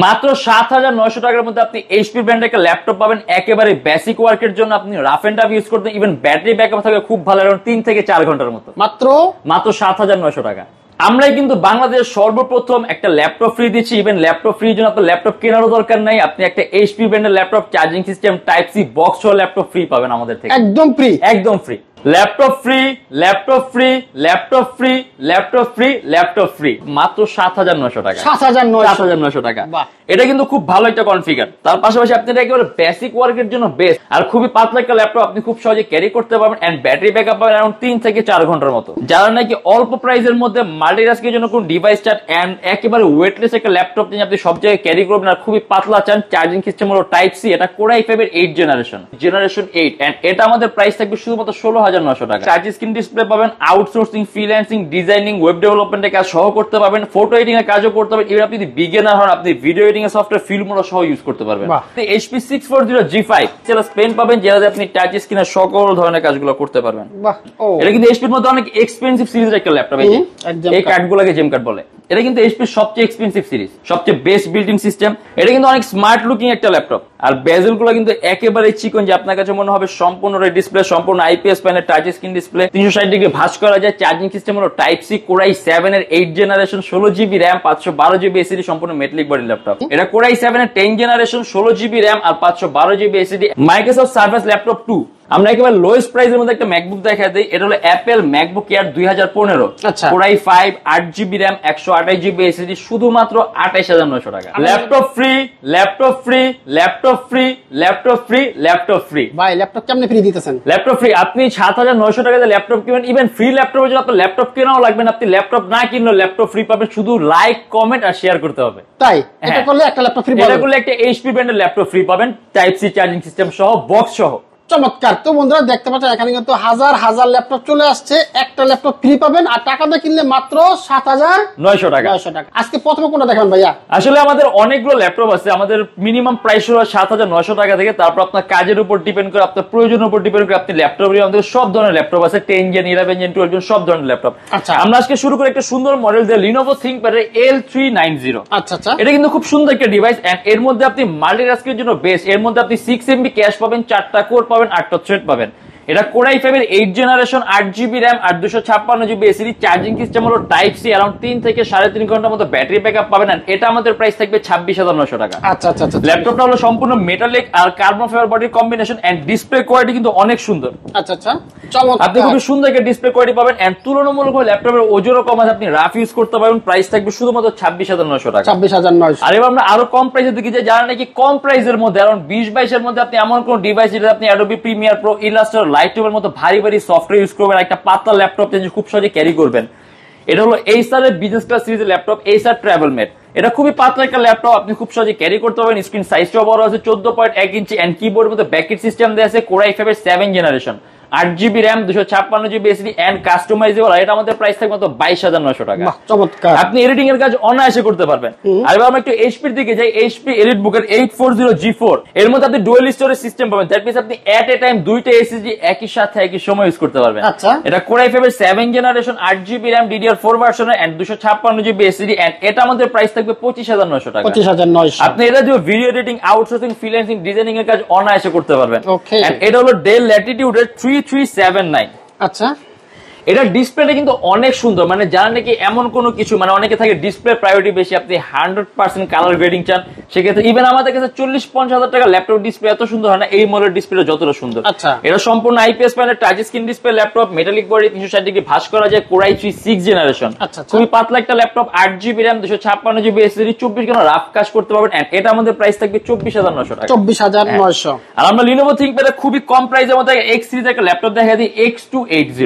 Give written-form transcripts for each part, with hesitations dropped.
মাত্র ৭৯০০ টাকার মধ্যে আপনি এইচপি ব্র্যান্ডের একটা ল্যাপটপ পাবেন, একেবারে বেসিক ওয়ার্কের জন্য। আপনি রাফ এন্ড টাফ ইউজ করতে, ইভেন ব্যাটারি ব্যাকআপ থাকে খুব ভালো, ৩ থেকে ৪ ঘন্টার মতো। মাত্র ৭৯০০ টাকা। আমরাই কিন্তু বাংলাদেশের সর্বপ্রথম একটা ল্যাপটপ ফ্রি দিচ্ছি। ইভেন ল্যাপটপ ফ্রির জন্য আপনার ল্যাপটপ কেনারও দরকার নাই, আপনি একটা এইচপি ব্র্যান্ডের laptop, charging system, type C box সহ ল্যাপটপ ফ্রি পাবেন আমাদের থেকে, একদম ফ্রি, একদম free. Laptop free, laptop free, laptop free, laptop free, laptop free, মাত্র ৭৯০০ টাকা। ৭৯০০ টাকা। এটা কিন্তু খুব ভালো একটা কনফিগার। তার পাশাপাশি আপনি একেবারে বেসিক ওয়ার্কের জন্য বেস্ট, আর খুবই পাতলা একটা ল্যাপটপ, আপনি খুব সহজে ক্যারি করতে পারবেন। এন্ড ব্যাটারি ব্যাকআপ পাবেন অ্যারাউন্ড ৩ থেকে ৪ ঘন্টার মতো। যারা নাকি অল্প প্রাইসের মধ্যে মাল্টিটাস্কের জন্য কোন ডিভাইস চান এন্ড একেবারে ওয়েটলেস একটা ল্যাপটপ নিয়ে আপনি সব জায়গায় ক্যারি করবেন, আর খুবই পাতলা চান, চার্জিং সিস্টেম হলো টাইপ সি, এটা কোর i5 এর 8 জেনারেশন 8, এন্ড এটা আমাদের প্রাইস থাকবে শুধুমাত্র ১৬৯০০ টাকা। টাচ স্ক্রিন ডিসপ্লে পাবেন, আউটসোর্সিং, ফ্রিল্যান্সিং, ডিজাইনিং, ওয়েব ডেভেলপমেন্টের কাজ সহ করতে পারবেন, ফটো এডিটিং এর কাজও করতে পারবেন। এবার আপনি যদি বিগিনার হন, আপনি ভিডিও এডিটিং এর সফটওয়্যার ফিল্মোরা সহ ইউজ করতে পারবেন। HP 640G5 পেন পাবেন, যেটাতে আপনি টাচ স্ক্রিনের সকল ধরনের কাজগুলো করতে পারবেন। এটা কিন্তু HP এর মধ্যে অনেক এক্সপেন্সিভ সিরিজের একটা ল্যাপটপ। এই কার্ডগুলোকে জেম কার্ড বলে। এটা কিন্তু HP এর সবচেয়ে এক্সপেন্সিভ সিরিজ, সবচেয়ে বেস্ট বিল্ট ইন সিস্টেম। এটা কিন্তু অনেক স্মার্ট লুকিং একটা ল্যাপটপ, আর বেজেল গুলো কিন্তু একেবারে চিকন, যে আপনার কাছে মনে হবে সম্পূর্ণ ডিসপ্লে, সম্পূর্ণ IPS panel, touch screen display, 360 degree ভাঁজ করা যায়। চার্জিং সিস্টেম হলো টাইপ সি, কোর i7 এর 8 generation, 16GB RAM, 512GB SSD, সম্পূর্ণ মেটালিক বডি ল্যাপটপ। এটা কোর i7 এর 10 জেনারেশন, 16GB RAM আর 512GB SSD। Microsoft Surface laptop 2। আমরা একেবারে লোয়েস্ট প্রাইসের মধ্যে একটা ম্যাকবুক দেখা দিই, এটা হলো Apple MacBook air 2015, core i5, 8GB RAM, 128GB SSD, শুধুমাত্র 28900 টাকা। Laptop free, laptop free, laptop free, laptop free, laptop free. ভাই ল্যাপটপ কেমনে ফ্রি দিতেছেন? ল্যাপটপ ফ্রি, আপনি 7900 টাকা দিয়ে ল্যাপটপ কিনবেন, ইভেন ফ্রি ল্যাপটপের জন্য আপনার ল্যাপটপ কেনাও লাগবে না, আপনি ল্যাপটপ না কিনলেও ল্যাপটপ ফ্রি পাবেন, শুধু লাইক, কমেন্ট আর শেয়ার করতে হবে। তাই এটা করলে একটা ল্যাপটপ ফ্রি পাবেন, এটা করলে একটা এইচপি ব্র্যান্ডের ল্যাপটপ ফ্রি পাবেন, টাইপ সি চার্জিং সিস্টেম সহ, বক্স সহ। চমৎকার। তো বন্ধুরা দেখতে পাচ্ছেন এখানে কিন্তু হাজার হাজার ল্যাপটপ চলে আসছে, একটা ল্যাপটপ ফ্রি পাবেন, আর টাকা দিয়ে কিনলে মাত্র 7900 টাকা। আজকে প্রথমে কোনটা দেখাবেন ভাইয়া? আসলে আমাদের অনেকগুলো ল্যাপটপ আছে, আমাদের মিনিমাম প্রাইস হলো 7900 টাকা থেকে। তারপর আপনার কাজের উপর ডিপেন্ড করে, আপনার প্রয়োজনের উপর ডিপেন্ড করে আপনি ল্যাপটপ, আমাদের সব ধরনের ল্যাপটপ আছে, 10 জেন, 11 জেন, 12 জেন, সব ধরনের ল্যাপটপ। আচ্ছা, আমরা আজকে শুরু করে একটা সুন্দর মডেল দিয়ে Lenovo ThinkPad L390। আচ্ছা আচ্ছা, এটা কিন্তু খুব সুন্দর একটা ডিভাইস, এন্ড এর মধ্যে আপনি মাল্টিটাস্কের জন্য বেস্ট। এর মধ্যে আপনি 6MB ক্যাশ পাবেন, 4টা কোর পাবেন, 8টা থ্রেড পাবেন। এটা কোর i5 এর 8 জেনারেশন, 8GB RAM আর 256GB SSD, চার্জিং সিস্টেম হলো টাইপ সি, अराउंड 3 থেকে 3.5 ঘন্টার মতো ব্যাটারি ব্যাকআপ পাবেন। আর এটা আমাদের প্রাইস থাকবে 26900 টাকা। আচ্ছা আচ্ছা আচ্ছা। ল্যাপটপটা হলো সম্পূর্ণ মেটালিক আর কার্বন ফাইবার বডির কম্বিনেশন, এন্ড ডিসপ্লে কোয়ালিটি কিন্তু অনেক সুন্দর। আচ্ছা আচ্ছা, চমৎকার। আপনি খুব সুন্দর একটা ডিসপ্লে কোয়ালিটি পাবেন, এন্ড তুলনামূলকভাবে ল্যাপটপের ওজনও কম আছে, আপনি রাফ ইউজ করতে পারবেন। প্রাইস থাকবে শুধুমাত্র 26900 টাকা। 26900। আর এবার আমরা আরো কম প্রাইসের দিকে যাই, যারা নাকি কম প্রাইসের মধ্যে अराउंड 20-22 এর মধ্যে আপনি এমন কোন ডিভাইস যেটা আপনি Adobe Premiere Pro, Illustrator, Lightroom এর মতো ভারী সফটওয়্যার ইউজ করবেন, একটা পাতলা ল্যাপটপ যে খুব সহজে ক্যারি করবেন। এটা হলো Acer এর বিজনেস ক্লাস সিরিজের ল্যাপটপ, Acer TravelMate। এটা খুবই পাতলা একটা ল্যাপটপ, আপনি খুব সহজে ক্যারি করতে পারবেন। স্ক্রিন সাইজটাও বড় আছে, 14.1 ইঞ্চি, এন্ড কিবোর্ডের মধ্যে ব্যাকেট সিস্টেম দেয়া আছে, কোর i5 এর 7 generation, 8GB RAM, 256GB SSD, and customizable. আর এটা আমাদের প্রাইস থাকবে মাত্র 22900 টাকা। চমৎকার। আপনি এডিটিং এর কাজ অনায়াসে করতে পারবেন। আর এবার আমরা একটু HP এর দিকে যাই। HP EliteBook এর 840G4, এর মধ্যে আপনি ডুয়াল স্টোরেজ সিস্টেম পাবেন, দ্যাট মিন্স আপনি এট এ টাইম দুইটা SSD একই সাথে একই সময় ইউজ করতে পারবেন। আচ্ছা, এটা কোর i5 এর 7 জেনারেশন, 8GB RAM, DDR4 ভার্সনের, এন্ড 256GB SSD, এন্ড এটা আমাদের প্রাইস থাকবে 25900 টাকা। 25900। আপনি এটা দিয়ে video editing, outsourcing, freelancing, designing এর কাজ অনায়াসে করতে পারবেন। এন্ড এটা হলো Dell Latitude এর 3379। আচ্ছা, এটা ডিসপ্লেটা কিন্তু অনেক সুন্দর, মানে যারা নাকি এমন কোনো কিছু, মানে অনেকে থাকে ডিসপ্লে প্রায়োরিটি বেশি, আপনি 100% কালার গ্রেডিং চান, সেক্ষেত্রে ইভেন আমাদের কাছে 40-50 হাজার টাকা ল্যাপটপ ডিসপ্লে এত সুন্দর হয় না, এই মডেলের ডিসপ্লে যতটা সুন্দর। আচ্ছা, এটা সম্পূর্ণ IPS panel, touch screen display laptop, metallic body, 360 degree ভাঁজ করা যায়, কোর i3 6 জেনারেশন। খুবই পাতলা একটা laptop, 8GB RAM, 256GB SSD, 24 ঘন্টা রাফ কাজ করতে পারবেন। এন্ড এটা আমাদের প্রাইস থাকবে 24900 টাকা। 24900। আর আমরা Lenovo ThinkPad এর খুবই কম প্রাইসের মধ্যে X সিরিজের একটা ল্যাপটপ দেখা দিই, X280।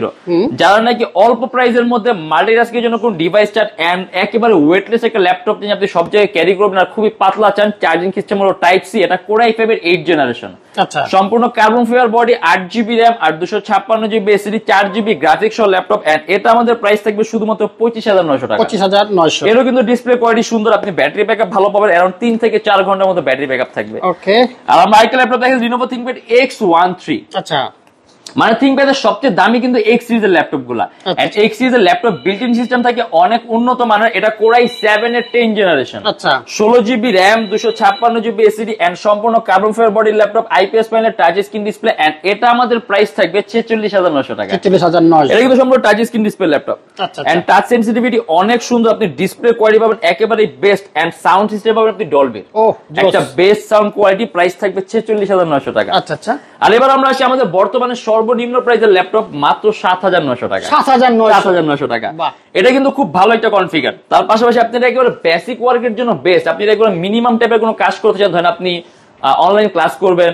যারা নাকি অল্প প্রাইসের মধ্যে মাল্টিটাস্কের জন্য কোন ডিভাইস চান, এন্ড একেবারে ওয়েটলেস একটা ল্যাপটপ নিয়ে আপনি সব জায়গায় ক্যারি করবেন, আর খুবই পাতলা চান, চার্জিং সিস্টেম হলো টাইপ সি, এটা কোর i5 এর 8 জেনারেশন। আচ্ছা, সম্পূর্ণ carbon fibre body, 8GB RAM আর 256GB SSD, 4GB গ্রাফিক্স সহ ল্যাপটপ, এন্ড এটা আমাদের প্রাইস থাকবে শুধুমাত্র 25900 টাকা। 25900। এরও কিন্তু ডিসপ্লে কোয়ালিটি সুন্দর, আপনি ব্যাটারি ব্যাকআপ ভালো পাবেন, अराउंड 3 থেকে 4 ঘন্টার মতো ব্যাটারি ব্যাকআপ থাকবে। ওকে। আর আমরা আরেকটা ল্যাপটপ দেখেন Lenovo ThinkPad X13। আচ্ছা, মানে থিংকপ্যাডের সবচেয়ে দামি কিন্তু এক্স সিরিজের ল্যাপটপ গুলা। এক্স সিরিজের ল্যাপটপ বিল্ট ইন সিস্টেম থাকে অনেক উন্নত মানের। এটা কোরাই 7 এর 10 জেনারেশন। আচ্ছা 16 GB RAM, 256 GB SSD and সম্পূর্ণ carbon fibre body laptop, IPS panel, touch screen display and এটা আমাদের প্রাইস থাকবে 46900 টাকা। 46900। এটা কিন্তু সম্পূর্ণ touch screen display laptop and touch sensitivity অনেক সুন্দর। আপনি ডিসপ্লে কোয়ালিটি পাবেন একেবারে বেস্ট এন্ড সাউন্ড সিস্টেম পাবেন আপনি ডলবি। একটা বেস্ট সাউন্ড কোয়ালিটি। প্রাইস থাকবে 46900 টাকা। আচ্ছা আচ্ছা। আর এবার আমরা আসি আমাদের বর্তমানে সর্বনিম্ন প্রাইসের ল্যাপটপ মাত্র 7900 টাকা। 7900 টাকা। এটা কিন্তু খুব ভালো একটা কনফিগার। তার পাশাপাশি আপনি একেবারে বেসিক ওয়ার্কের জন্য বেস্ট। আপনি একেবারে মিনিমাম টাইপের কোনো কাজ করতে চান, ধরেন আপনি অনলাইন ক্লাস করবেন,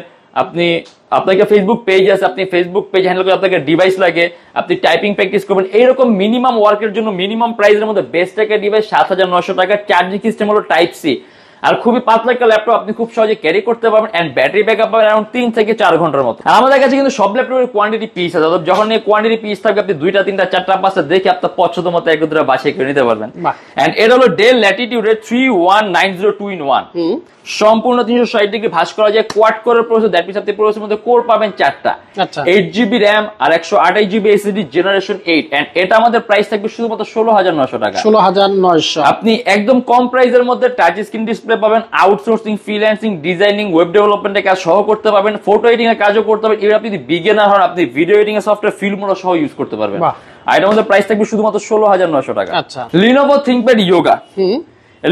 আপনাকে ফেসবুক পেজ আছে, আপনি ফেসবুক পেজ হ্যান্ডেল করে আপনাকে ডিভাইস লাগে, আপনি টাইপিং প্র্যাকটিস করবেন, এইরকম মিনিমাম ওয়ার্কের জন্য মিনিমাম প্রাইসের মধ্যে বেস্ট একটা ডিভাইস 7900 টাকা। চার্জিং সিস্টেম হলো টাইপ সি আর খুবই পাতলা একটা ল্যাপটপ, আপনি খুব সহজে ক্যারি করতে পারবেন এন্ড ব্যাটারি ব্যাকআপ পাবেন अराउंड 3 থেকে 4 ঘন্টার মতো। আর আমাদের কাছে কিন্তু সব ল্যাপটপের কোয়ান্টিটি পিস আছে, যখন এই কোয়ান্টিটি পিস থাকবে আপনি 2টা 3টা 4টা 5টা দেখে আপনার পছন্দ মতো এক দুটো বাসায় কিনে নিতে পারবেন। এন্ড এটা হলো ডেল ল্যাটিটিউডের 31902 সম্পূর্ণ 360 ডিগ্রি ভাঁজ করা যায়, কোয়াড কোরের প্রসেসর, দ্যাট মিন্স আপনি প্রসেসরের মধ্যে কোর পাবেন 4টা, 8 জিবি র‍্যাম আর 128 জিবি এসএসডি জেনারেশন 8 এন্ড এটা আমাদের প্রাইস থাকবে শুধুমাত্র 16900 টাকা। 16900। আপনি একদম কম প্রাইসের মধ্যে টাচ স্ক্রিন ডিসপ্লে পাবেন, আউটসোর্সিং, ফ্রিল্যান্সিং, ডিজাইনিং, ওয়েব ডেভেলপমেন্টের কাজ সহ করতে পারবেন, ফটো এডিটিং এর কাজও করতে পারবেন। এবার আপনি যদি বিগিনার হন আপনি ভিডিও এডিটিং এর সফটওয়্যার ফিল্মোরা সহ ইউজ করতে পারবেন। আর এটার মধ্যে প্রাইস থাকবে শুধুমাত্র 16900 টাকা। আচ্ছা Lenovo ThinkPad Yoga।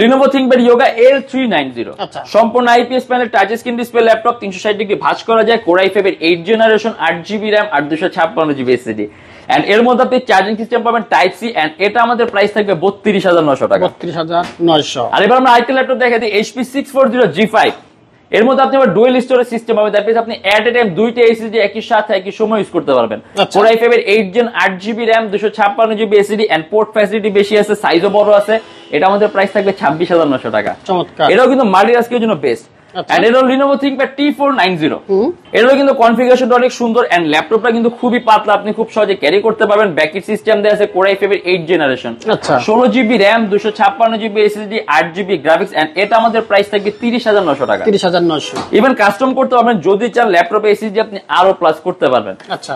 Lenovo ThinkPad Yoga L390 সম্পূর্ণ IPS panel, touch screen display laptop, 360 degree ভাঁজ করা যায়, Core i5 এর 8 জেনারেশন, 8 জিবি র‍্যাম আর 256 জিবি এসএসডি এন্ড এর মধ্যে আপনি চার্জিং সিস্টেম পাবেন টাইপ সি এন্ড এটা আমাদের প্রাইস থাকবে 32900 টাকা। 32900। আর এবার আমরা আরেকটা ল্যাপটপ দেখাই দিই, HP 640G5। এর মধ্যে আপনি আবার ডুয়াল স্টোরেজ সিস্টেম পাবেন, দ্যাট মিন্স আপনি এট এ টাইম 2টা এসএসডি একই সাথে একই সময় ইউজ করতে পারবেন। Core i5 এর 8 gen, 8 GB RAM, 256 GB SSD and port facility বেশি আছে, সাইজও বড় আছে। এটা আমাদের প্রাইস থাকবে 26900 টাকা। চমৎকার। এটাও কিন্তু মাল্টিটাস্কের জন্য বেস্ট। এন্ড এটা Lenovo ThinkPad T490। এটাও কিন্তু কনফিগারেশনটা অনেক সুন্দর এন্ড ল্যাপটপটা কিন্তু খুবই পাতলা, আপনি খুব সহজে ক্যারি করতে পারবেন। ব্যাকইট সিস্টেম দেয়া আছে, Core i5 এর 8 generation, 16 GB RAM, 256 GB SSD, 8 GB graphics and এটা আমাদের প্রাইস থাকবে 30900 টাকা। 30900। ইভেন কাস্টম করতে পারবেন, যদি চান ল্যাপটপে এসএসডি আপনি আরো প্লাস করতে পারবেন।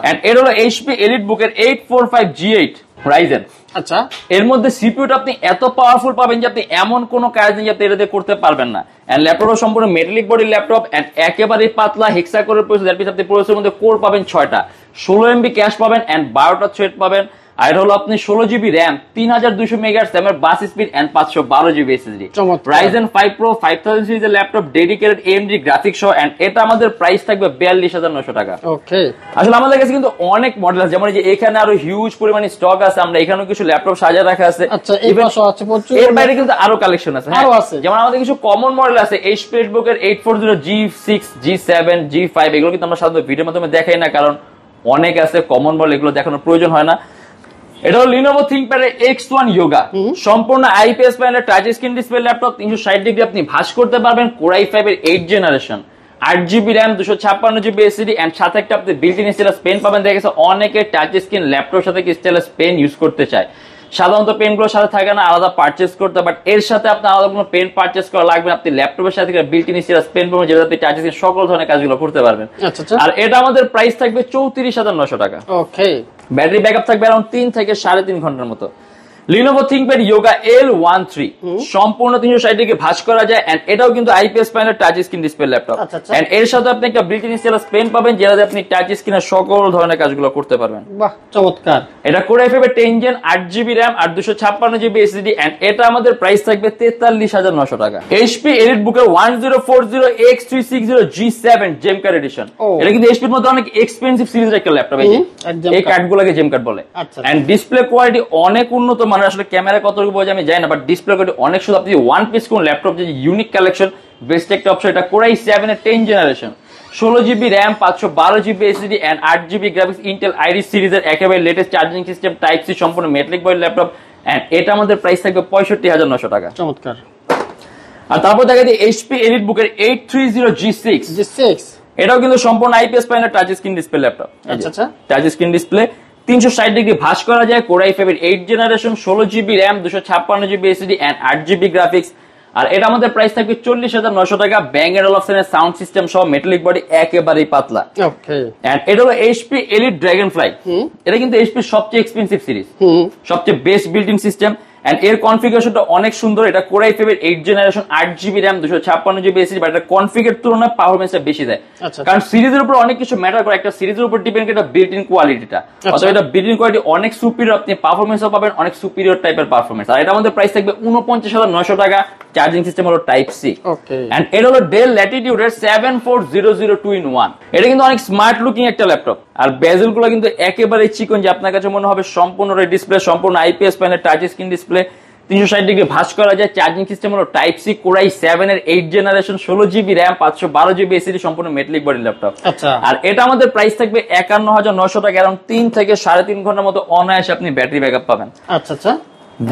এন্ড এটা হলো HP EliteBook এর 845G8 Ryzen। আচ্ছা এর মধ্যে সিপিইউটা আপনি এত পাওয়ারফুল পাবেন যে আপনি এমন কোন কাজ নেই আপনি এটাতে করতে পারবেন না। এন্ড ল্যাপটপটা সম্পূর্ণ মেটালিক বডি ল্যাপটপ এন্ড একেবারে পাতলা হেক্সা কোরের প্রসেসর, দ্যাট মিন্স আপনি প্রসেসরের মধ্যে কোর পাবেন 6টা, 16 এমবি ক্যাশ পাবেন এন্ড 12টা থ্রেড পাবেন। আর হলো আপনি 16 জিবি র‍্যাম, 3200 মেগাহার্টজ এর bus speed and 512 GB SSD. Ryzen 5 Pro 5000 সিরিজের ল্যাপটপ, ডেডিকেটেড AMD গ্রাফিক্স সহ এন্ড এটা আমাদের প্রাইস থাকবে 42900 টাকা। ওকে। আসলে আমাদের কাছে কিন্তু অনেক মডেল আছে, যেমন এই যে এখানে আরো হিউজ পরিমাণে স্টক আছে, আমরা এখানেও কিছু ল্যাপটপ সাজিয়ে রাখা আছে। আচ্ছা এই পাশে আছে প্রচুর, এর বাইরে কিন্তু আরো কালেকশন আছে। আরো আছে, যেমন আমাদের কিছু কমন মডেল আছে, HP EliteBook এর 840G6, G7, G5 এগুলো কিন্তু আমরা সাধারণত ভিডিওর মাধ্যমে দেখাই না, কারণ অনেক আছে কমন মডেল, এগুলো দেখানোর প্রয়োজন হয় না। এটা হলো Lenovo ThinkPad X1 Yoga সম্পূর্ণ IPS panel, touch screen display laptop, 360 degree আপনি ভাঁজ করতে পারবেন, Core i5 এর 8 generation, 8 GB RAM, 256 GB SSD and সাথে একটা আপনি বিল্ট ইন স্টাইলাস পেন পাবেন। দেখা গেছে অনেকে টাচ স্ক্রিন ল্যাপটপের সাথে কি স্টাইলাস পেন ইউজ করতে চায়, সাধারণত পেনগুলোর সাথে থাকে না, আলাদা পারচেজ করতে, বাট এর সাথে আপনার আলাদা কোনো পেন পারচেজ করা লাগবে না, আপনি ল্যাপটপের সাথে বিল্ট ইন স্টাইলাস পেন পাবেন, যেটা আপনি টাচ স্ক্রিন সকল ধরনের কাজগুলো করতে পারবেন। আর এটা আমাদের প্রাইস থাকবে 34900 টাকা। ওকে। ব্যাটারি ব্যাকআপ থাকবে अराउंड 3 থেকে 3.5 ঘন্টার মতো। Lenovo ThinkPad Yoga L13 সম্পূর্ণ 360 ডিগ্রি ভাঁজ করা যায় এন্ড এটাও কিন্তু IPS panel, touch screen display laptop and এর সাথে আপনি একটা বিল্ট ইন স্টাইলাস পেন পাবেন, যেটাতে আপনি টাচ স্ক্রিনের সকল ধরনের কাজগুলো করতে পারবেন। বাহ চমৎকার। এটা Core i5 এর 10 জেন, 8 জিবি র‍্যাম আর 256 জিবি এসএসডি এন্ড এটা আমাদের প্রাইস থাকবে 43900 টাকা। HP EliteBook এর 1040X360G7 জেম কার্ড এডিশন। এটা কিন্তু HP এর মধ্যে অনেক এক্সপেন্সিভ সিরিজের একটা ল্যাপটপ, এই কার্ডগুলোকে জেম কার্ড বলে এন্ড ডিসপ্লে কোয়ালিটি অনেক উন্নত। আসলে ক্যামেরা কতটুকু বোঝা আমি জানি না, বাট ডিসপ্লে কোয়ালিটি অনেক সুন্দর। আপনি ওয়ান পিস কোন ল্যাপটপ যে ইউনিক কালেকশন, বেস্ট একটা অপশন। এটা Core i7 এর 10 generation, 16 GB RAM, 512 GB SSD and 8 GB graphics, Intel Iris সিরিজের একেবারে latest charging system, type C সম্পূর্ণ মেটালিক বডি ল্যাপটপ এন্ড এটা আমাদের প্রাইস থাকবে 65900 টাকা। চমৎকার। আর তারপর দেখা যায় HP EliteBook এর 830G6। এটাও কিন্তু সম্পূর্ণ IPS panel, touch screen display laptop. আচ্ছা টাচ স্ক্রিন ডিসপ্লে, 360 ডিগ্রি ভাঁজ করা যায়, Core i5 এর 8 generation, 16 GB RAM, 256 GB SSD and 8 GB graphics. আর এটা আমাদের প্রাইস থাকবে 40,900 টাকা। ব্যাং এন্ড অলফসেনের সাউন্ড সিস্টেম সহ মেটালিক বডি, একেবারেই পাতলা। ওকে, এন্ড এটা হলো এইচপি এলিট ড্রাগনফ্লাই। এটা কিন্তু এইচপি সবচেয়ে এক্সপেন্সিভ সিরিজ, সবচেয়ে best built in system. And এর কনফিগারেশনটা অনেক সুন্দর। এটা কোর i5 এর 8 generation, 8GB RAM, 256GB SSD, but এটা কনফিগার তুলনায় পারফরম্যান্সটা বেশি দেয়। কারণ সিরিজের উপর অনেক কিছু ম্যাটার করে, একটা সিরিজের উপর ডিপেন্ড করে বিল্ট ইন কোয়ালিটিটা। অথবা এটা বিল্ট ইন কোয়ালিটি অনেক সুপিরিয়র, আপনি পারফরম্যান্সও পাবেন অনেক সুপিরিয়র টাইপের পারফরম্যান্স। আর এটা আমাদের প্রাইস থাকবে 49,900 টাকা। চার্জিং সিস্টেম হলো টাইপ সি। এন্ড এটা হলো ডেল ল্যাটিটিউড এর 74002-in-1। এটা কিন্তু অনেক স্মার্ট লুকিং একটা ল্যাপটপ। আর বেজেল গুলো কিন্তু একেবারে চিকন, যে আপনার কাছে মনে হবে সম্পূর্ণ ডিসপ্লে, সম্পূর্ণ IPS panel, touch screen display, 360 degree ভাঁজ করা যায়। চার্জিং সিস্টেম হলো টাইপ সি, কোর i7 এর 8 generation, 16GB RAM, 512GB SSD, সম্পূর্ণ মেটালিক বডি ল্যাপটপ। আর এটা আমাদের প্রাইস থাকবে 51,900 টাকা। এরকম 3 থেকে 3.5 ঘন্টার মতো অনায়াসে আপনি ব্যাটারি ব্যাকআপ পাবেন। আচ্ছা,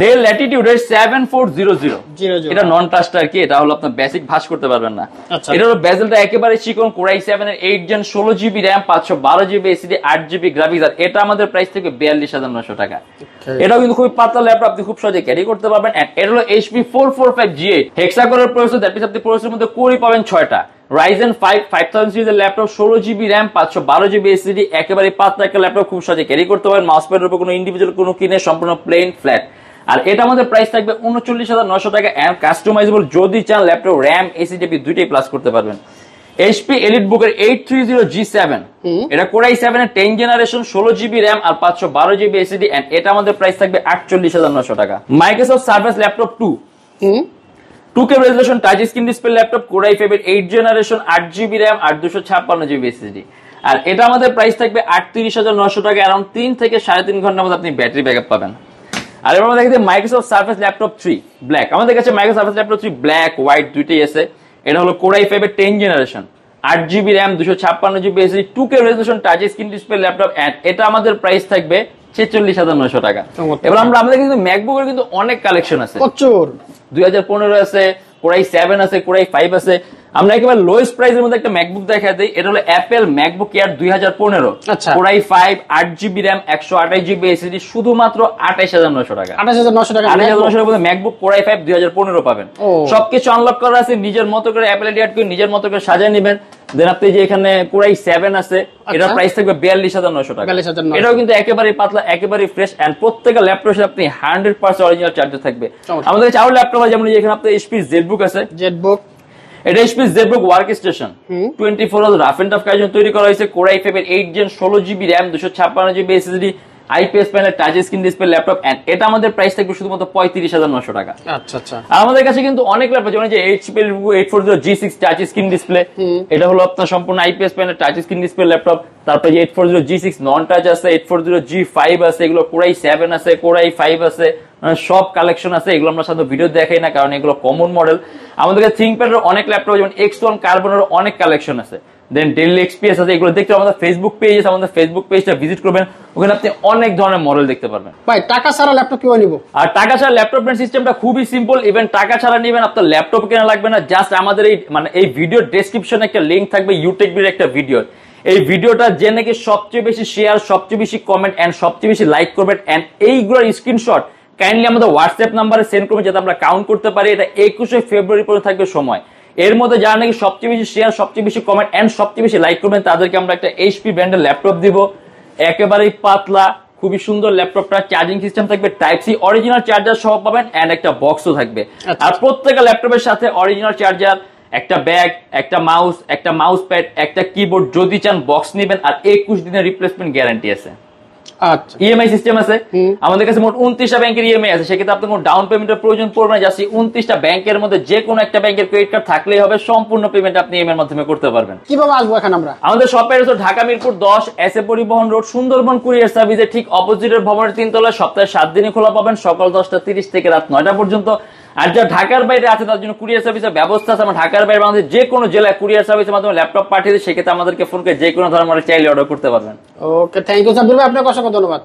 ডেল ল্যাটিটিউড এর 7400। এটা নন টাচটা আর কি, এটা হলো আপনার বেসিক ভাঁজ করতে পারবেন না। এটা হলো বেজেলটা একেবারে চিকন, কোর i7 এর 8 gen, 16GB RAM, 512GB SSD, 8GB graphics. আর এটা আমাদের প্রাইস থেকে 42,900 টাকা। এটাও কিন্তু খুব পাতলা ল্যাপটপ, আপনি খুব সহজে ক্যারি করতে পারবেন। এটা হলো HP 445G8 হেক্সাকোরের প্রসেসর, দ্যাট মিন্স আপনি প্রসেসরের মধ্যে কোরই পাবেন 6টা। Ryzen 5 5000 সিরিজের laptop, 16GB RAM, 512GB SSD, একেবারে পাতলা একটা ল্যাপটপ, খুব সহজে ক্যারি করতে পারবেন। মাউস প্যাডের উপর কোনো ইন্ডিভিজুয়াল কোনো কিনে, সম্পূর্ণ প্লেন ফ্ল্যাট। আর এটা আমাদের প্রাইস থাকবে 39,900 টাকা। এন্ড কাস্টমাইজেবল যদি চান ল্যাপটপ RAM SSD দুইটাই প্লাস করতে পারবেন। HP EliteBook এর 830G7, এটা কোর i7 এর 10 জেনারেশন, 16GB RAM আর 512GB SSD। এন্ড এটা আমাদের প্রাইস থাকবে 48,900 টাকা। Microsoft Surface laptop 2K resolution touch screen display laptop, core i5 এর 8 জেনারেশন, 8GB RAM আর 256GB SSD। আর এটা আমাদের প্রাইস থাকবে 38,900 টাকা। अराउंड 3 থেকে 3.5 ঘন্টার মধ্যে আপনি ব্যাটারি ব্যাকআপ পাবেন। আর এবার আমরা দেখি মাইক্রোসফট সার্ফেস ল্যাপটপ 3 ব্ল্যাক। আমাদের কাছে Microsoft Surface laptop 3 black white দুইটাই আছে। এটা হলো কোর i5 এর 10 generation, 8GB RAM, 256GB SSD, 2K resolution touch screen display laptop. And এটা আমাদের প্রাইস থাকবে 46,900 টাকা। এবার আমাদের কিন্তু ম্যাকবুকের কিন্তু অনেক কালেকশন আছে, প্রচুর। 2015 আছে, কোর i7 আছে, কোর i5 আছে। আমরা একেবারে লোয়েস্ট প্রাইসের মধ্যে একটা ম্যাকবুক দেখা দেই। এটা হলো Apple MacBook air 2015, core i5, 8GB RAM, 128GB SSD, শুধুমাত্র 28,900 টাকা। 28,900 টাকার মধ্যে ম্যাকবুক কোর i5 2015 পাবেন। সবকিছু আনলক করা আছে, নিজের মতো করে অ্যাপেল এডিট করে নিজের মতো করে সাজিয়ে নেবেন। দেন আপনি যে এখানে কোর i7 আছে, এটার প্রাইস থাকবে 42,900 টাকা। এটাও কিন্তু একেবারে পাতলা, একেবারে ফ্রেশ। এন্ড প্রত্যেকটা ল্যাপটপে আপনি 100% অরিজিনাল চার্জার থাকবে। আমাদের কাছে আরো ল্যাপটপ আছে, যেমন এখানে আপনার HP ZBook আছে। এটা HP ZBook work station 24 hour rough and tough কাজের জন্য তৈরি করা হয়েছে। কোর i5 এর 8 gen, 16GB RAM, 256GB SSD, IPS panel, touch screen display laptop. And এটা আমাদের প্রাইস থাকবে শুধুমাত্র 35,900 টাকা। আর আমাদের কাছে কিন্তু অনেক ল্যাপটপ, যেমন যে HP 840G6 touch screen display, এটা হলো আপনার সম্পূর্ণ IPS panel, touch screen display laptop. তারপরে যে 840G6 নন টাচ আছে, 840G5 আছে, এগুলো কোর i7 আছে, কোর i5 আছে, সব কালেকশন আছে। এগুলো আমরা সাধারণত ভিডিও দেখাই না, কারণ এগুলো কমন মডেল। আমাদের কাছে থিংকপ্যাডের অনেক ল্যাপটপ, যেমন X1 কার্বনের অনেক কালেকশন আছে। দেন ডেল এক্সপিএস আছে। এগুলো দেখতে আমাদের ফেসবুক পেজ আছে, আমাদের ফেসবুক পেজটা ভিজিট করবেন, ওখানে আপনি অনেক ধরনের মডেল দেখতে পারবেন। ভাই টাকা ছাড়া ল্যাপটপ কিভাবে নিব? আর টাকা ছাড়া ল্যাপটপ নেওয়ার সিস্টেমটা খুবই সিম্পল। ইভেন টাকা ছাড়া নেবেন, আপনার ল্যাপটপ কেনা লাগবে না। জাস্ট আমাদের এই ভিডিও ডেসক্রিপশনে একটা লিংক থাকবে ইউটিউবের একটা ভিডিও। এই ভিডিওটা যে নাকি সবচেয়ে বেশি শেয়ার, সবচেয়ে বেশি কমেন্ট এন্ড সবচেয়ে বেশি লাইক করবেন, এন্ড এইগুলোর স্ক্রিনশট কাইন্ডলি আমাদের হোয়াটসঅ্যাপ নাম্বারে সেন্ড করবেন, যাতে আমরা কাউন্ট করতে পারি। এটা 21শে ফেব্রুয়ারি পর্যন্ত থাকবে সময়। এর মধ্যে যারা নাকি সবচেয়ে বেশি শেয়ার, সবচেয়ে বেশি কমেন্ট এন্ড সবচেয়ে বেশি লাইক করবেন, তাদেরকে আমরা একটা HP ব্র্যান্ডের ল্যাপটপ দিব। একেবারেই পাতলা, খুবই সুন্দর ল্যাপটপটা। চার্জিং সিস্টেম থাকবে টাইপ সি, অরিজিনাল চার্জার সহ পাবেন, এন্ড একটা বক্সও থাকবে। আর প্রত্যেকটা ল্যাপটপের সাথে অরিজিনাল চার্জার, একটা ব্যাগ, একটা মাউস, একটা মাউস প্যাড, একটা কিবোর্ড। যদি চান বক্স নেবেন, আর 21 দিনের রিপ্লেসমেন্ট গ্যারান্টি আছে। আচ্ছা, ইএমআই সিস্টেম আছে আমাদের কাছে। মোট 29টা ব্যাংকের ইএমআই আছে। সেক্ষেত্রে আপনার কোনো ডাউন পেমেন্টের প্রয়োজন পড়বে না। জাস্ট 29টা ব্যাংকের মধ্যে যে কোনো একটা ব্যাংকের ক্রেডিট কার্ড থাকলেই হবে, সম্পূর্ণ পেমেন্ট আপনি ইএমআই এর মাধ্যমে করতে পারবেন। কিভাবে আসবো এখন আমরা? আমাদের শপের হচ্ছে ঢাকা মিরপুর 10 এসএ পরিবহন রোড, সুন্দরবন কুরিয়ার সার্ভিসের ঠিক অপোজিটের ভবনের 3 তলায়। সপ্তাহে 7 দিনই খোলা পাবেন, সকাল 10টা 30 থেকে রাত 9টা পর্যন্ত। আর যারা ঢাকার বাইরে আছে তার জন্য কুরিয়ার সার্ভিসের ব্যবস্থা আছে। আমরা ঢাকার বাইরে বাংলাদেশের যে কোনো জেলায় কুরিয়ার সার্ভিসের মাধ্যমে ল্যাপটপ পাঠিয়ে দিই। সেক্ষেত্রে আমাদেরকে ফোন করে যে কোনো ধরনের চাইলে অর্ডার করতে পারবেন। ওকে, থ্যাংক ইউ সাব্বির ভাই, আপনাকে অসংখ্য ধন্যবাদ।